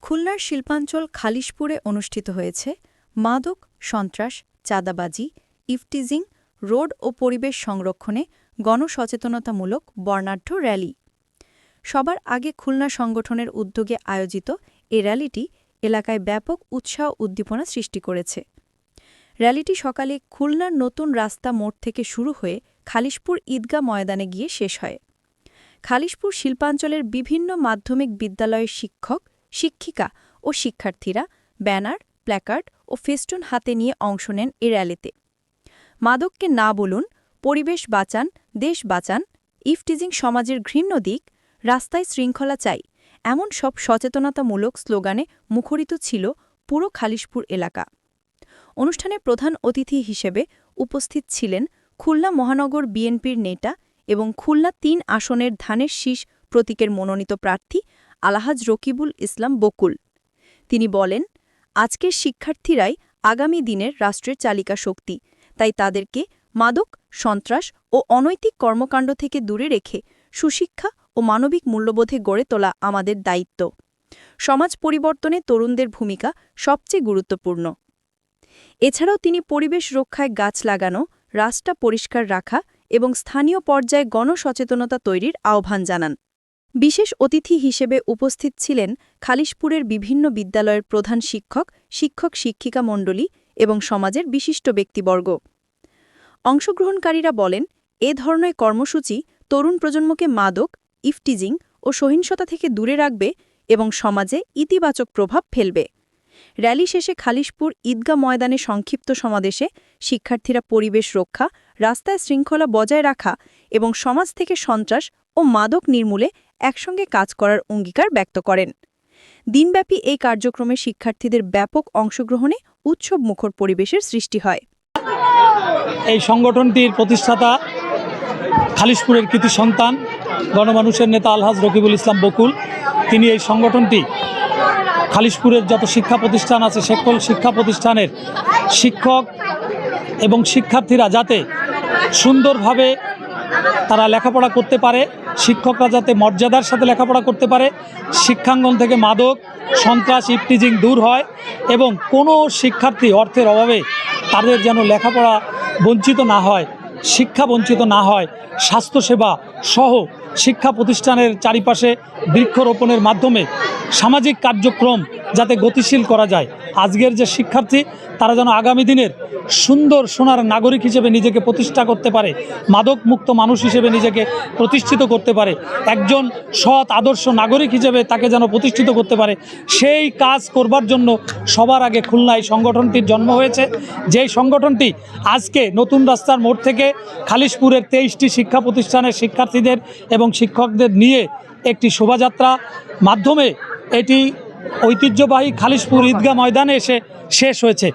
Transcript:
খুলনার শিল্পাঞ্চল খালিশপুরে অনুষ্ঠিত হয়েছে মাদক, সন্ত্রাস, চাঁদাবাজি, ইফটিজিং, রোড ও পরিবেশ সংরক্ষণে গণসচেতনতামূলক বর্ণাঢ্য র্যালি। সবার আগে খুলনা সংগঠনের উদ্যোগে আয়োজিত এ র্যালিটি এলাকায় ব্যাপক উৎসাহ উদ্দীপনা সৃষ্টি করেছে। র্যালিটি সকালে খুলনার নতুন রাস্তা মোড় থেকে শুরু হয়ে খালিশপুর ঈদগাহ ময়দানে গিয়ে শেষ হয়। খালিশপুর শিল্পাঞ্চলের বিভিন্ন মাধ্যমিক বিদ্যালয়ের শিক্ষক, শিক্ষিকা ও শিক্ষার্থীরা ব্যানার, প্ল্যাকার্ড ও ফেস্টুন হাতে নিয়ে অংশ নেন এ র্যালিতে। মাদককে না বলুন, পরিবেশ বাঁচান, দেশ বাঁচান, ইফটিজিং সমাজের ঘৃণ্য দিক, রাস্তায় শৃঙ্খলা চাই, এমন সব সচেতনতামূলক স্লোগানে মুখরিত ছিল পুরো খালিশপুর এলাকা। অনুষ্ঠানে প্রধান অতিথি হিসেবে উপস্থিত ছিলেন খুলনা মহানগর বিএনপির নেতা এবং খুলনা ৩ আসনের ধানের শীষ প্রতীকের মনোনীত প্রার্থী আলহাজ রকিবুল ইসলাম বকুল। তিনি বলেন, আজকের শিক্ষার্থীরাই আগামী দিনের রাষ্ট্রের চালিকা শক্তি, তাই তাদেরকে মাদক, সন্ত্রাস ও অনৈতিক কর্মকাণ্ড থেকে দূরে রেখে সুশিক্ষা ও মানবিক মূল্যবোধে গড়ে তোলা আমাদের দায়িত্ব। সমাজ পরিবর্তনে তরুণদের ভূমিকা সবচেয়ে গুরুত্বপূর্ণ। এছাড়াও তিনি পরিবেশ রক্ষায় গাছ লাগানো, রাস্তা পরিষ্কার রাখা এবং স্থানীয় পর্যায়ে গণসচেতনতা তৈরির আহ্বান জানান। বিশেষ অতিথি হিসেবে উপস্থিত ছিলেন খালিশপুরের বিভিন্ন বিদ্যালয়ের প্রধান শিক্ষক, শিক্ষিকা মণ্ডলী এবং সমাজের বিশিষ্ট ব্যক্তিবর্গ। অংশগ্রহণকারীরা বলেন, এ ধরনের কর্মসূচি তরুণ প্রজন্মকে মাদক, ইফটিজিং ও সহিংসতা থেকে দূরে রাখবে এবং সমাজে ইতিবাচক প্রভাব ফেলবে। র্যালি শেষে খালিশপুর ঈদগাহ ময়দানে সংক্ষিপ্ত সমাবেশে শিক্ষার্থীরা পরিবেশ রক্ষা, রাস্তায় শৃঙ্খলা বজায় রাখা এবং সমাজ থেকে সন্ত্রাস ও মাদক নির্মূলে একসঙ্গে কাজ করার অঙ্গীকার ব্যক্ত করেন। দিনব্যাপী এই কার্যক্রমে শিক্ষার্থীদের ব্যাপক অংশগ্রহণে উৎসবমুখর পরিবেশের সৃষ্টি হয়। এই সংগঠনটির প্রতিষ্ঠাতা খালিশপুরের কৃতি সন্তান গণমানুষের নেতা আলহাজ রকিবুল ইসলাম বকুল। তিনি এই সংগঠনটি খালিশপুরের যত শিক্ষা প্রতিষ্ঠান আছে সকল শিক্ষা প্রতিষ্ঠানের শিক্ষক এবং শিক্ষার্থীরা যাতে সুন্দরভাবে তারা লেখাপড়া করতে পারে, শিক্ষকরা যাতে মর্যাদার সাথে লেখাপড়া করতে পারে, শিক্ষাঙ্গন থেকে মাদক, সন্ত্রাস, ইফটিজিং দূর হয় এবং কোনো শিক্ষার্থী অর্থের অভাবে তাদের যেন লেখাপড়া বঞ্চিত না হয়, শিক্ষা বঞ্চিত না হয়, স্বাস্থ্যসেবা সহ শিক্ষা প্রতিষ্ঠানের চারিপাশে বৃক্ষরোপণের মাধ্যমে সামাজিক কার্যক্রম যাতে গতিশীল করা যায়। আজকের যে শিক্ষার্থী তারা যেন আগামী দিনের সুন্দর সোনার নাগরিক হিসেবে নিজেকে প্রতিষ্ঠা করতে পারে, মাদক মুক্ত মানুষ হিসেবে নিজেকে প্রতিষ্ঠিত করতে পারে, একজন সৎ আদর্শ নাগরিক হিসেবে তাকে যেন প্রতিষ্ঠিত করতে পারে, সেই কাজ করবার জন্য সবার আগে খুলনায় সংগঠনটির জন্ম হয়েছে। যেই সংগঠনটি আজকে নতুন রাস্তার মোড় থেকে খালিশপুরের 23টি শিক্ষা প্রতিষ্ঠানের শিক্ষার্থীদের এবং শিক্ষকদের নিয়ে একটি শোভাযাত্রা মাধ্যমে এটি ঐতিহ্যবাহী খালিশপুর ঈদগাহ ময়দানে এসে শেষ হয়েছে।